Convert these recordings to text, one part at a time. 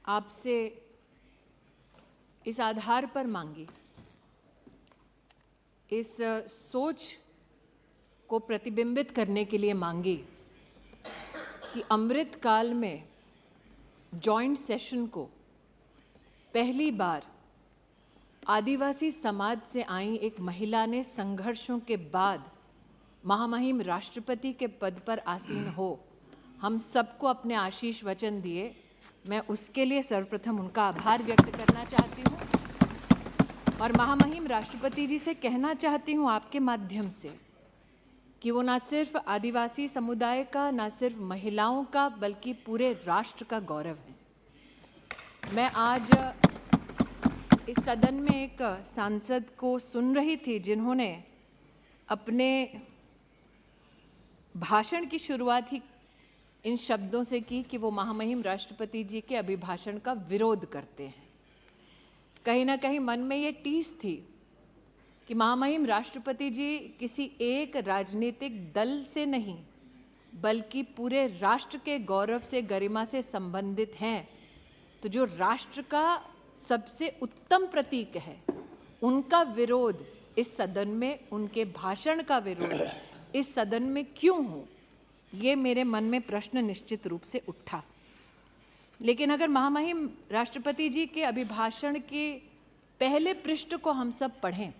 आपसे इस आधार पर मांगी, इस सोच को प्रतिबिंबित करने के लिए मांगी कि अमृत काल में जॉइंट सेशन को पहली बार आदिवासी समाज से आई एक महिला ने संघर्षों के बाद महामहिम राष्ट्रपति के पद पर आसीन हो, हम सबको अपने आशीष वचन दिए। मैं उसके लिए सर्वप्रथम उनका आभार व्यक्त करना चाहती हूँ और महामहिम राष्ट्रपति जी से कहना चाहती हूँ आपके माध्यम से कि वो ना सिर्फ आदिवासी समुदाय का, ना सिर्फ महिलाओं का, बल्कि पूरे राष्ट्र का गौरव है। मैं आज इस सदन में एक सांसद को सुन रही थी जिन्होंने अपने भाषण की शुरुआत ही इन शब्दों से की कि वो महामहिम राष्ट्रपति जी के अभिभाषण का विरोध करते हैं। कहीं ना कहीं मन में ये टीस थी कि महामहिम राष्ट्रपति जी किसी एक राजनीतिक दल से नहीं बल्कि पूरे राष्ट्र के गौरव से, गरिमा से संबंधित हैं। तो जो राष्ट्र का सबसे उत्तम प्रतीक है, उनका विरोध इस सदन में, उनके भाषण का विरोध इस सदन में क्यों हो, ये मेरे मन में प्रश्न निश्चित रूप से उठा। लेकिन अगर महामहिम राष्ट्रपति जी के अभिभाषण के पहले पृष्ठ को हम सब पढ़ें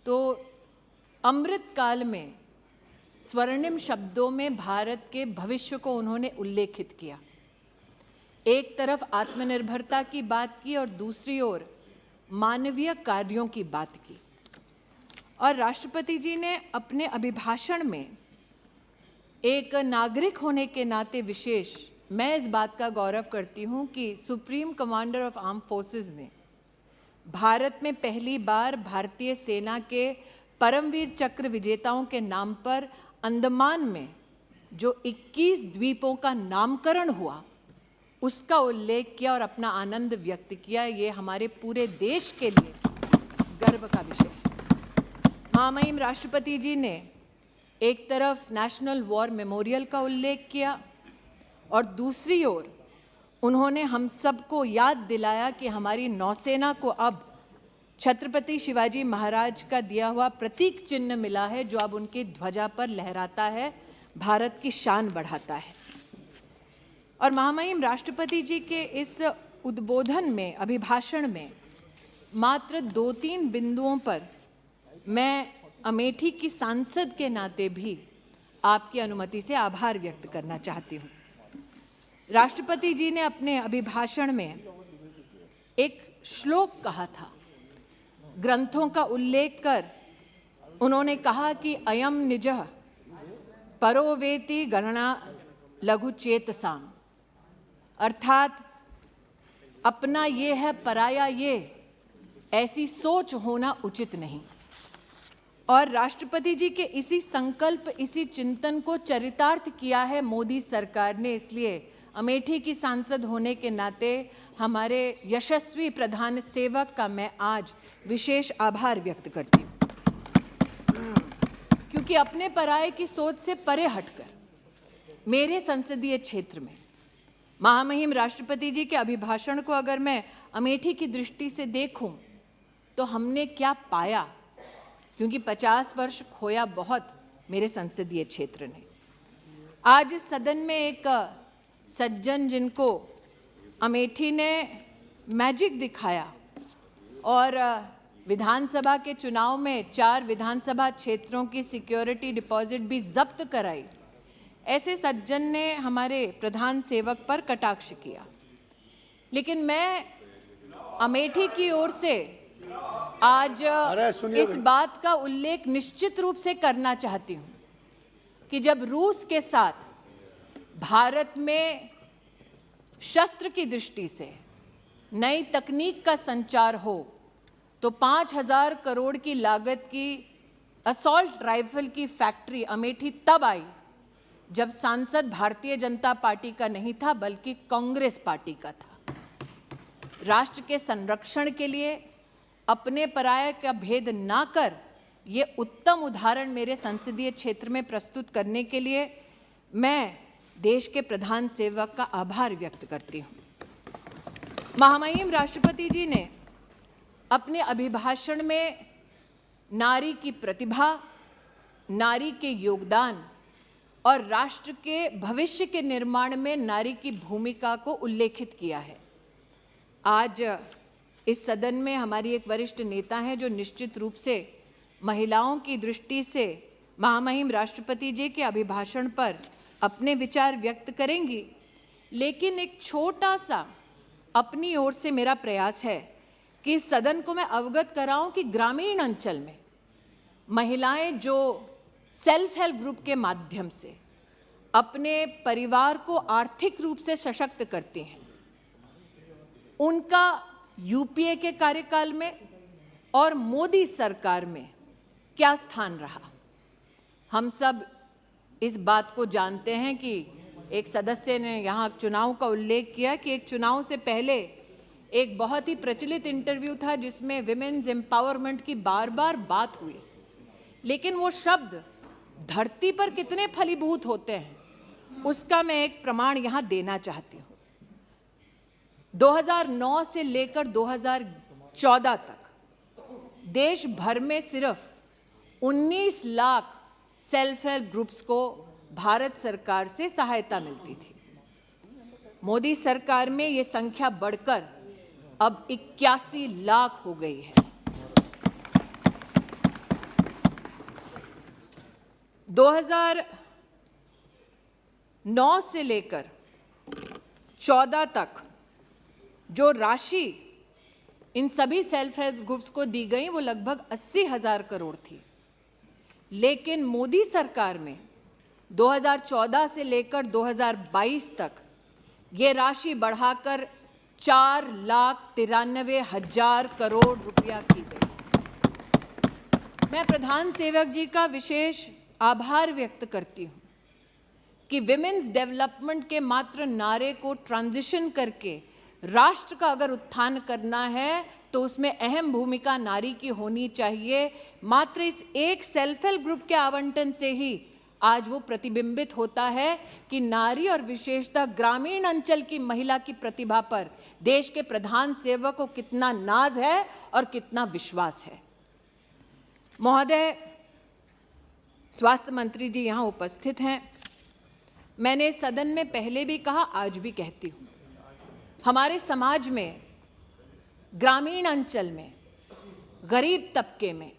तो अमृत काल में स्वर्णिम शब्दों में भारत के भविष्य को उन्होंने उल्लेखित किया। एक तरफ आत्मनिर्भरता की बात की और दूसरी ओर मानवीय कार्यों की बात की। और राष्ट्रपति जी ने अपने अभिभाषण में एक नागरिक होने के नाते विशेष, मैं इस बात का गौरव करती हूं कि supreme commander of arm forces ने भारत में पहली बार भारतीय सेना के परमवीर चक्र विजेताओं के नाम पर अंडमान में जो 21 द्वीपों का नामकरण हुआ उसका उल्लेख किया और अपना आनंद व्यक्त किया। ये हमारे पूरे देश के लिए गर्व का विषय है। महामहिम राष्ट्रपति जी ने एक तरफ नेशनल वॉर मेमोरियल का उल्लेख किया और दूसरी ओर उन्होंने हम सबको याद दिलाया कि हमारी नौसेना को अब छत्रपति शिवाजी महाराज का दिया हुआ प्रतीक चिन्ह मिला है जो अब उनकी ध्वजा पर लहराता है, भारत की शान बढ़ाता है। और महामहिम राष्ट्रपति जी के इस उद्बोधन में, अभिभाषण में मात्र 2-3 बिंदुओं पर मैं अमेठी की सांसद के नाते भी आपकी अनुमति से आभार व्यक्त करना चाहती हूँ। राष्ट्रपति जी ने अपने अभिभाषण में एक श्लोक कहा था, ग्रंथों का उल्लेख कर उन्होंने कहा कि अयम निजः परो वेति गणना लघु चेतसाम, अर्थात अपना ये है पराया ये, ऐसी सोच होना उचित नहीं। और राष्ट्रपति जी के इसी संकल्प, इसी चिंतन को चरितार्थ किया है मोदी सरकार ने। इसलिए अमेठी की सांसद होने के नाते हमारे यशस्वी प्रधान सेवक का मैं आज विशेष आभार व्यक्त करती हूँ, क्योंकि अपने पराये की सोच से परे हटकर मेरे संसदीय क्षेत्र में महामहिम राष्ट्रपति जी के अभिभाषण को अगर मैं अमेठी की दृष्टि से देखूं तो हमने क्या पाया, क्योंकि 50 वर्ष खोया बहुत मेरे संसदीय क्षेत्र ने। आज इस सदन में एक सज्जन जिनको अमेठी ने मैजिक दिखाया और विधानसभा के चुनाव में 4 विधानसभा क्षेत्रों की सिक्योरिटी डिपॉजिट भी जब्त कराई, ऐसे सज्जन ने हमारे प्रधान सेवक पर कटाक्ष किया। लेकिन मैं अमेठी की ओर से आज इस बात का उल्लेख निश्चित रूप से करना चाहती हूं कि जब रूस के साथ भारत में शस्त्र की दृष्टि से नई तकनीक का संचार हो तो 5,000 करोड़ की लागत की असॉल्ट राइफल की फैक्ट्री अमेठी तब आई जब सांसद भारतीय जनता पार्टी का नहीं था बल्कि कांग्रेस पार्टी का था। राष्ट्र के संरक्षण के लिए अपने पराये का भेद ना कर ये उत्तम उदाहरण मेरे संसदीय क्षेत्र में प्रस्तुत करने के लिए मैं देश के प्रधान सेवक का आभार व्यक्त करती हूँ। महामहिम राष्ट्रपति जी ने अपने अभिभाषण में नारी की प्रतिभा, नारी के योगदान और राष्ट्र के भविष्य के निर्माण में नारी की भूमिका को उल्लेखित किया है। आज इस सदन में हमारी एक वरिष्ठ नेता हैं जो निश्चित रूप से महिलाओं की दृष्टि से महामहिम राष्ट्रपति जी के अभिभाषण पर अपने विचार व्यक्त करेंगी, लेकिन एक छोटा सा अपनी ओर से मेरा प्रयास है कि इस सदन को मैं अवगत कराऊं कि ग्रामीण अंचल में महिलाएं जो सेल्फ हेल्प ग्रुप के माध्यम से अपने परिवार को आर्थिक रूप से सशक्त करती हैं, उनका यूपीए के कार्यकाल में और मोदी सरकार में क्या स्थान रहा। हम सब इस बात को जानते हैं कि एक सदस्य ने यहाँ चुनाव का उल्लेख किया कि एक चुनाव से पहले एक बहुत ही प्रचलित इंटरव्यू था जिसमें विमेन्स एम्पावरमेंट की बार बार बात हुई, लेकिन वो शब्द धरती पर कितने फलीभूत होते हैं उसका मैं एक प्रमाण यहाँ देना चाहती हूँ। 2009 से लेकर 2014 तक देश भर में सिर्फ 19 लाख सेल्फ हेल्प ग्रुप्स को भारत सरकार से सहायता मिलती थी। मोदी सरकार में ये संख्या बढ़कर अब 81 लाख हो गई है। 2009 से लेकर 14 तक जो राशि इन सभी सेल्फ हेल्प ग्रुप्स को दी गई वो लगभग 80,000 करोड़ थी, लेकिन मोदी सरकार में 2014 से लेकर 2022 तक ये राशि बढ़ाकर 4,93,000 करोड़ रुपया की गई। मैं प्रधान सेवक जी का विशेष आभार व्यक्त करती हूँ कि विमेन्स डेवलपमेंट के मात्र नारे को ट्रांजिशन करके राष्ट्र का अगर उत्थान करना है तो उसमें अहम भूमिका नारी की होनी चाहिए। मात्र इस एक सेल्फ हेल्प ग्रुप के आवंटन से ही आज वो प्रतिबिंबित होता है कि नारी और विशेषतः ग्रामीण अंचल की महिला की प्रतिभा पर देश के प्रधान सेवक को कितना नाज है और कितना विश्वास है। महोदय, स्वास्थ्य मंत्री जी यहाँ उपस्थित हैं। मैंने सदन में पहले भी कहा, आज भी कहती हूँ, हमारे समाज में ग्रामीण अंचल में गरीब तबके में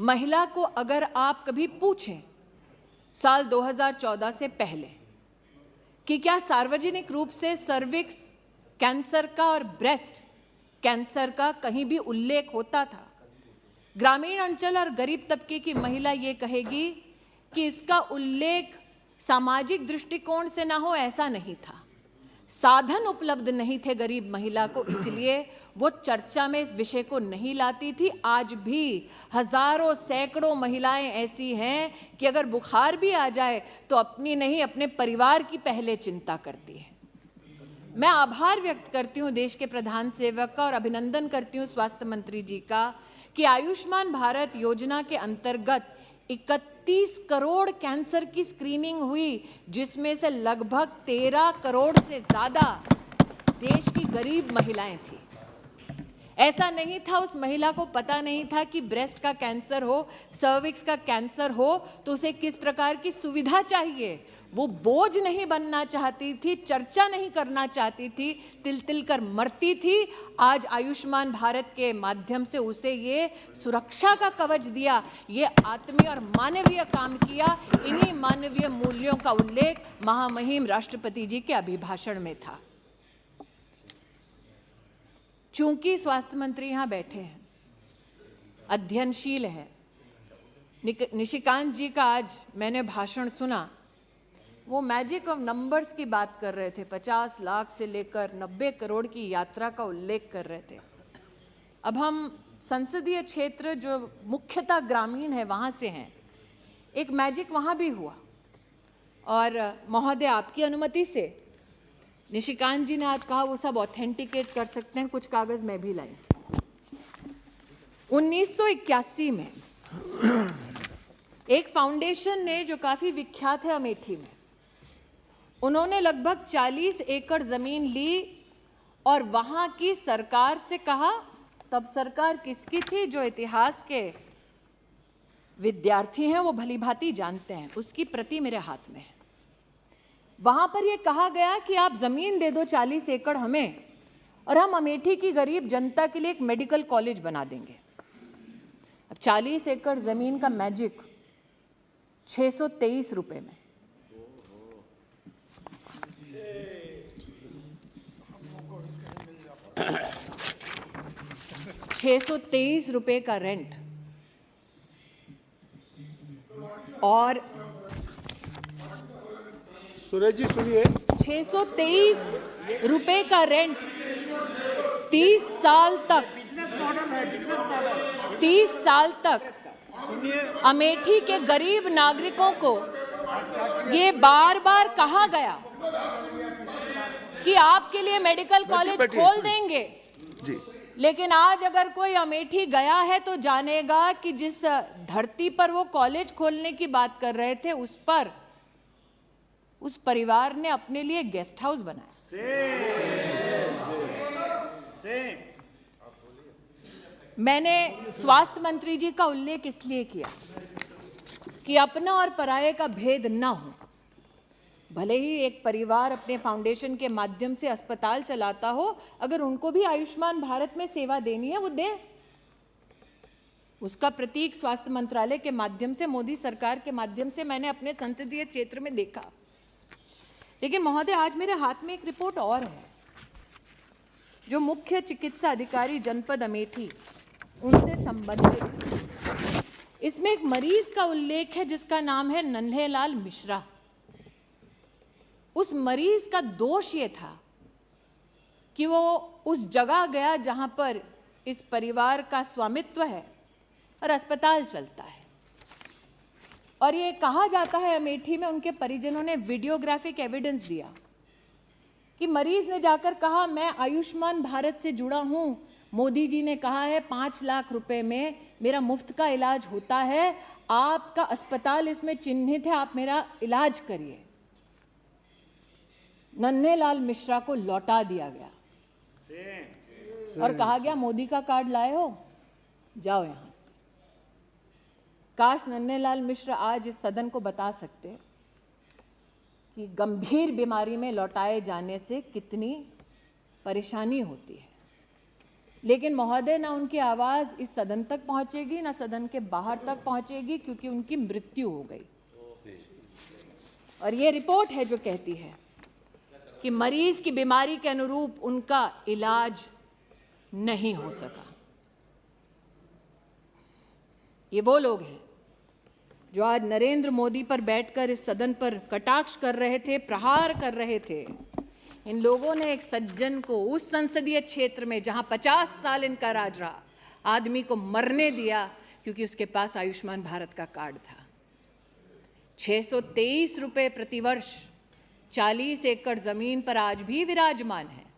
महिला को अगर आप कभी पूछें साल 2014 से पहले कि क्या सार्वजनिक रूप से सर्विक्स कैंसर का और ब्रेस्ट कैंसर का कहीं भी उल्लेख होता था, ग्रामीण अंचल और गरीब तबके की महिला ये कहेगी कि इसका उल्लेख सामाजिक दृष्टिकोण से ना हो, ऐसा नहीं था। साधन उपलब्ध नहीं थे गरीब महिला को, इसलिए वो चर्चा में इस विषय को नहीं लाती थी। आज भी हजारों सैकड़ों महिलाएं ऐसी हैं कि अगर बुखार भी आ जाए तो अपनी नहीं अपने परिवार की पहले चिंता करती है। मैं आभार व्यक्त करती हूँ देश के प्रधान सेवक का और अभिनंदन करती हूँ स्वास्थ्य मंत्री जी का कि आयुष्मान भारत योजना के अंतर्गत 31 करोड़ कैंसर की स्क्रीनिंग हुई, जिसमें से लगभग 13 करोड़ से ज़्यादा देश की गरीब महिलाएं थी। ऐसा नहीं था उस महिला को पता नहीं था कि ब्रेस्ट का कैंसर हो, सर्विक्स का कैंसर हो तो उसे किस प्रकार की सुविधा चाहिए। वो बोझ नहीं बनना चाहती थी, चर्चा नहीं करना चाहती थी, तिल तिल कर मरती थी। आज आयुष्मान भारत के माध्यम से उसे ये सुरक्षा का कवच दिया, ये आत्मीय और मानवीय काम किया। इन्हीं मानवीय मूल्यों का उल्लेख महामहिम राष्ट्रपति जी के अभिभाषण में था। चूंकि स्वास्थ्य मंत्री यहाँ बैठे हैं, अध्ययनशील है, निशिकांत जी का आज मैंने भाषण सुना, वो मैजिक ऑफ नंबर्स की बात कर रहे थे। 50 लाख से लेकर 90 करोड़ की यात्रा का उल्लेख कर रहे थे। अब हम संसदीय क्षेत्र जो मुख्यतः ग्रामीण है वहाँ से हैं, एक मैजिक वहाँ भी हुआ। और महोदय, आपकी अनुमति से निशिकांत जी ने आज कहा वो सब ऑथेंटिकेट कर सकते हैं, कुछ कागज मैं भी लाई। 1981 में एक फाउंडेशन ने जो काफी विख्यात है अमेठी में, उन्होंने लगभग 40 एकड़ जमीन ली और वहां की सरकार से कहा, तब सरकार किसकी थी? जो इतिहास के विद्यार्थी हैं वो भली भांति जानते हैं, उसकी प्रति मेरे हाथ में है। वहां पर यह कहा गया कि आप जमीन दे दो 40 एकड़ हमें और हम अमेठी की गरीब जनता के लिए एक मेडिकल कॉलेज बना देंगे। अब 40 एकड़ जमीन का मैजिक 623 रुपए में। ₹623 का रेंट और सुरेश जी सुनिए, 623 रुपए का रेंट 30 साल तक, 30 साल तक अमेठी के गरीब नागरिकों को ये बार बार कहा गया कि आपके लिए मेडिकल कॉलेज खोल देंगे जी। लेकिन आज अगर कोई अमेठी गया है तो जानेगा कि जिस धरती पर वो कॉलेज खोलने की बात कर रहे थे उस पर उस परिवार ने अपने लिए गेस्ट हाउस बनाया। मैंने स्वास्थ्य मंत्री जी का उल्लेख इसलिए किया कि अपना और पराये का भेद न हो। भले ही एक परिवार अपने फाउंडेशन के माध्यम से अस्पताल चलाता हो, अगर उनको भी आयुष्मान भारत में सेवा देनी है वो दें। उसका प्रतीक स्वास्थ्य मंत्रालय के माध्यम से, मोदी सरकार के माध्यम से मैंने अपने संसदीय क्षेत्र में देखा। लेकिन महोदय, आज मेरे हाथ में एक रिपोर्ट और है जो मुख्य चिकित्सा अधिकारी जनपद अमेठी उनसे संबंधित। इसमें एक मरीज का उल्लेख है जिसका नाम है नन्हेलाल मिश्रा। उस मरीज का दोष ये था कि वो उस जगह गया जहां पर इस परिवार का स्वामित्व है और अस्पताल चलता है, और ये कहा जाता है अमेठी में उनके परिजनों ने वीडियोग्राफिक एविडेंस दिया कि मरीज ने जाकर कहा मैं आयुष्मान भारत से जुड़ा हूं, मोदी जी ने कहा है 5 लाख रुपए में मेरा मुफ्त का इलाज होता है, आपका अस्पताल इसमें चिन्हित है, आप मेरा इलाज करिए। नन्हेलाल मिश्रा को लौटा दिया गया और कहा गया मोदी का कार्ड लाए हो, जाओ यहां से। काश नन्हेलाल मिश्रा आज इस सदन को बता सकते कि गंभीर बीमारी में लौटाए जाने से कितनी परेशानी होती है। लेकिन महोदय, ना उनकी आवाज इस सदन तक पहुंचेगी ना सदन के बाहर तक पहुंचेगी, क्योंकि उनकी मृत्यु हो गई। और ये रिपोर्ट है जो कहती है कि मरीज की बीमारी के अनुरूप उनका इलाज नहीं हो सका। ये वो लोग हैं जो आज नरेंद्र मोदी पर बैठकर इस सदन पर कटाक्ष कर रहे थे, प्रहार कर रहे थे। इन लोगों ने एक सज्जन को उस संसदीय क्षेत्र में जहां 50 साल इनका राज रहा, आदमी को मरने दिया क्योंकि उसके पास आयुष्मान भारत का कार्ड था। 623 रुपए प्रतिवर्ष 40 एकड़ जमीन पर आज भी विराजमान है।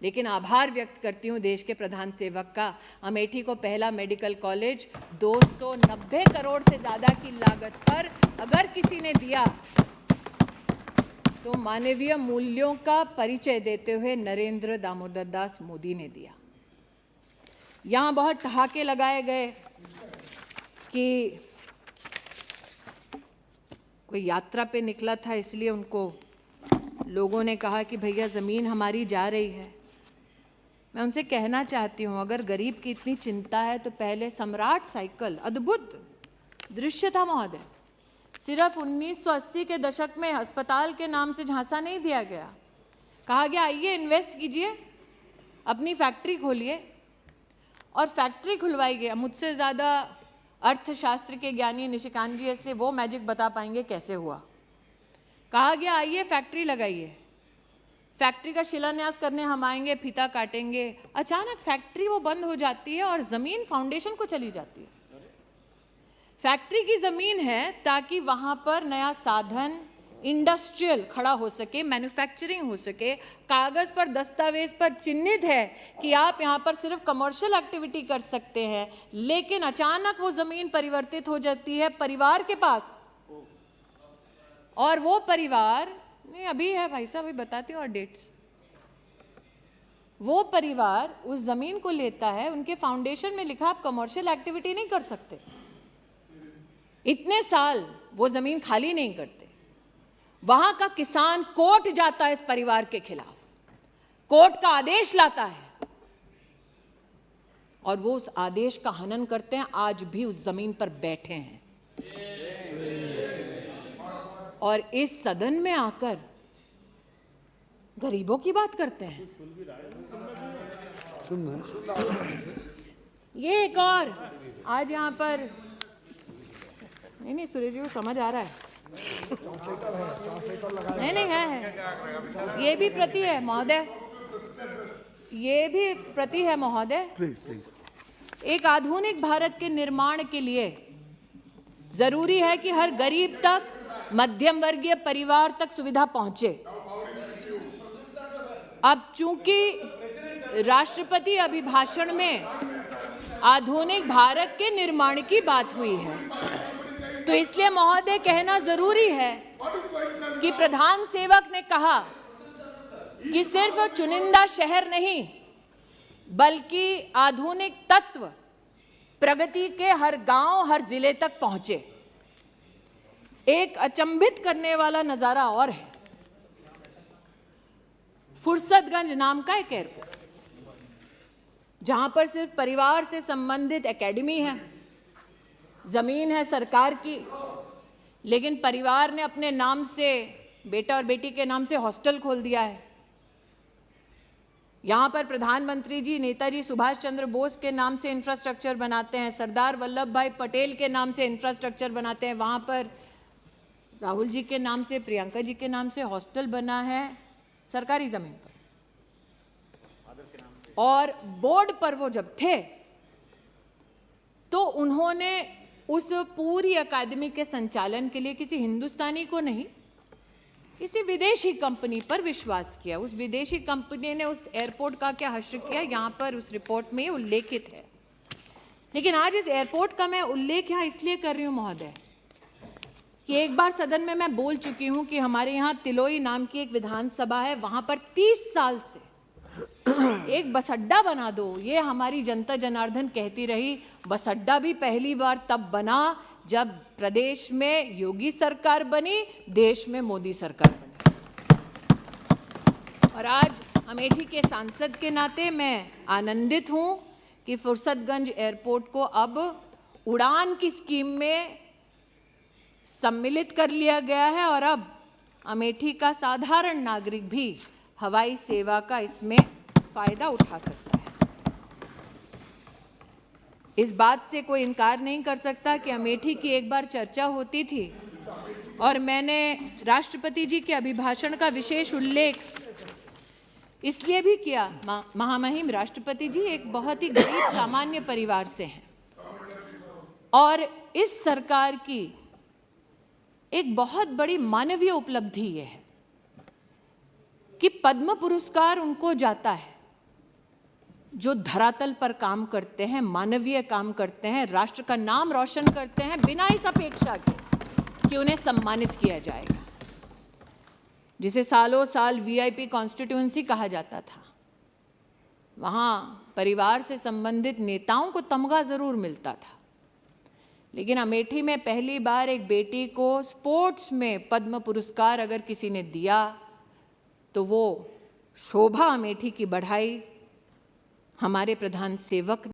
लेकिन आभार व्यक्त करती हूं देश के प्रधान सेवक का, अमेठी को पहला मेडिकल कॉलेज 290 करोड़ से ज्यादा की लागत पर अगर किसी ने दिया तो मानवीय मूल्यों का परिचय देते हुए नरेंद्र दामोदर दास मोदी ने दिया। यहां बहुत ठहाके लगाए गए कि कोई यात्रा पे निकला था इसलिए उनको लोगों ने कहा कि भैया ज़मीन हमारी जा रही है। मैं उनसे कहना चाहती हूँ, अगर गरीब की इतनी चिंता है तो पहले सम्राट साइकिल, अद्भुत दृश्य था महोदय, सिर्फ 1980 के दशक में अस्पताल के नाम से झांसा नहीं दिया गया, कहा गया आइए इन्वेस्ट कीजिए, अपनी फैक्ट्री खोलिए, और फैक्ट्री खुलवाई गया। मुझसे ज़्यादा अर्थशास्त्र के ज्ञानी निशिकांत जी इसलिए वो मैजिक बता पाएंगे कैसे हुआ। कहा गया आइए फैक्ट्री लगाइए, फैक्ट्री का शिलान्यास करने हम आएंगे, फीता काटेंगे, अचानक फैक्ट्री वो बंद हो जाती है और ज़मीन फाउंडेशन को चली जाती है। फैक्ट्री की ज़मीन है ताकि वहाँ पर नया साधन इंडस्ट्रियल खड़ा हो सके, मैन्युफैक्चरिंग हो सके, कागज़ पर दस्तावेज पर चिन्हित है कि आप यहाँ पर सिर्फ कमर्शियल एक्टिविटी कर सकते हैं। लेकिन अचानक वो ज़मीन परिवर्तित हो जाती है परिवार के पास, और वो परिवार नहीं अभी है भाई साहब, अभी बताती हूँ और डेट्स, वो परिवार उस जमीन को लेता है, उनके फाउंडेशन में लिखा आप कमर्शियल एक्टिविटी नहीं कर सकते, इतने साल वो जमीन खाली नहीं करते। वहां का किसान कोर्ट जाता है इस परिवार के खिलाफ, कोर्ट का आदेश लाता है और वो उस आदेश का हनन करते हैं, आज भी उस जमीन पर बैठे हैं और इस सदन में आकर गरीबों की बात करते हैं। ये एक और आज यहां पर नहीं सुरेश जी को समझ आ रहा है, नहीं है, ये भी प्रति है महोदय, ये भी प्रति है महोदय। एक आधुनिक भारत के निर्माण के लिए जरूरी है कि हर गरीब तक, मध्यम वर्गीय परिवार तक सुविधा पहुंचे। अब चूंकि राष्ट्रपति अभिभाषण में आधुनिक भारत के निर्माण की बात हुई है, तो इसलिए महोदय कहना जरूरी है कि प्रधान सेवक ने कहा कि सिर्फ चुनिंदा शहर नहीं बल्कि आधुनिक तत्व प्रगति के हर गांव, हर जिले तक पहुंचे। एक अचंभित करने वाला नजारा और है, फुर्सतगंज नाम का एक एयरपोर्ट, जहां पर सिर्फ परिवार से संबंधित एकेडमी है, जमीन है सरकार की, लेकिन परिवार ने अपने नाम से, बेटा और बेटी के नाम से हॉस्टल खोल दिया है। यहां पर प्रधानमंत्री जी नेताजी सुभाष चंद्र बोस के नाम से इंफ्रास्ट्रक्चर बनाते हैं, सरदार वल्लभ भाई पटेल के नाम से इंफ्रास्ट्रक्चर बनाते हैं, वहां पर राहुल जी के नाम से, प्रियंका जी के नाम से हॉस्टल बना है सरकारी जमीन पर। और बोर्ड पर वो जब थे तो उन्होंने उस पूरी अकादमी के संचालन के लिए किसी हिंदुस्तानी को नहीं, किसी विदेशी कंपनी पर विश्वास किया। उस विदेशी कंपनी ने उस एयरपोर्ट का क्या हश्र किया, यहां पर उस रिपोर्ट में उल्लेखित है। लेकिन आज इस एयरपोर्ट का मैं उल्लेख यहां इसलिए कर रही हूं महोदय कि एक बार सदन में मैं बोल चुकी हूं कि हमारे यहां तिलोई नाम की एक विधानसभा है, वहां पर 30 साल से एक बस अड्डा बना दो, ये हमारी जनता जनार्दन कहती रही। बस अड्डा भी पहली बार तब बना जब प्रदेश में योगी सरकार बनी, देश में मोदी सरकार बनी। और आज अमेठी के सांसद के नाते मैं आनंदित हूं कि फुर्सतगंज एयरपोर्ट को अब उड़ान की स्कीम में सम्मिलित कर लिया गया है और अब अमेठी का साधारण नागरिक भी हवाई सेवा का इसमें फायदा उठा सकता है। इस बात से कोई इनकार नहीं कर सकता कि अमेठी की एक बार चर्चा होती थी और मैंने राष्ट्रपति जी के अभिभाषण का विशेष उल्लेख इसलिए भी किया, महामहिम राष्ट्रपति जी एक बहुत ही गरीब सामान्य परिवार से हैं और इस सरकार की एक बहुत बड़ी मानवीय उपलब्धि यह है कि पद्म पुरस्कार उनको जाता है जो धरातल पर काम करते हैं, मानवीय काम करते हैं, राष्ट्र का नाम रोशन करते हैं बिना इस अपेक्षा के कि उन्हें सम्मानित किया जाएगा। जिसे सालों साल वीआईपी कॉन्स्टिट्यूएंसी कहा जाता था, वहां परिवार से संबंधित नेताओं को तमगा जरूर मिलता था, लेकिन अमेठी में पहली बार एक बेटी को स्पोर्ट्स में पद्म पुरस्कार अगर किसी ने दिया तो वो शोभा अमेठी की बढ़ाई हमारे प्रधान सेवक